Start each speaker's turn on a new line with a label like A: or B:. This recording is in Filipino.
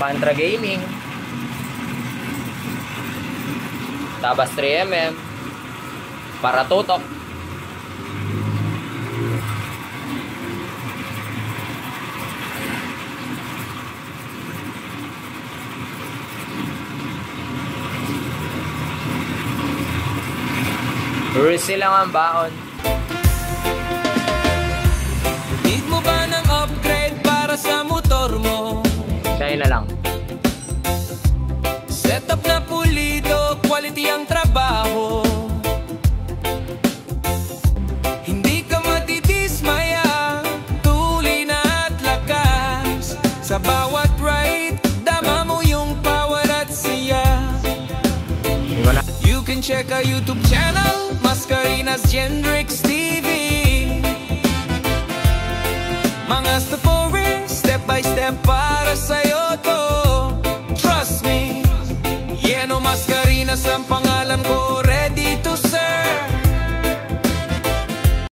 A: Pantra Gaming, Tabas 3mm, para tutok. Resi lang ang baon.
B: Need mo ba ng upgrade para sa motor mo?
A: Siya na lang.
B: Setup na pulido, quality ang trabaho. Hindi ka matidismaya, tuloy na at lakas. Sa bawat ride, dama mo yung power at siya. You can check our YouTube channel, Mascarinas Gendrix TV. Mga stories, step by step para sa'yo to. Trust me, yeah, no Mascarinas ang pangalan.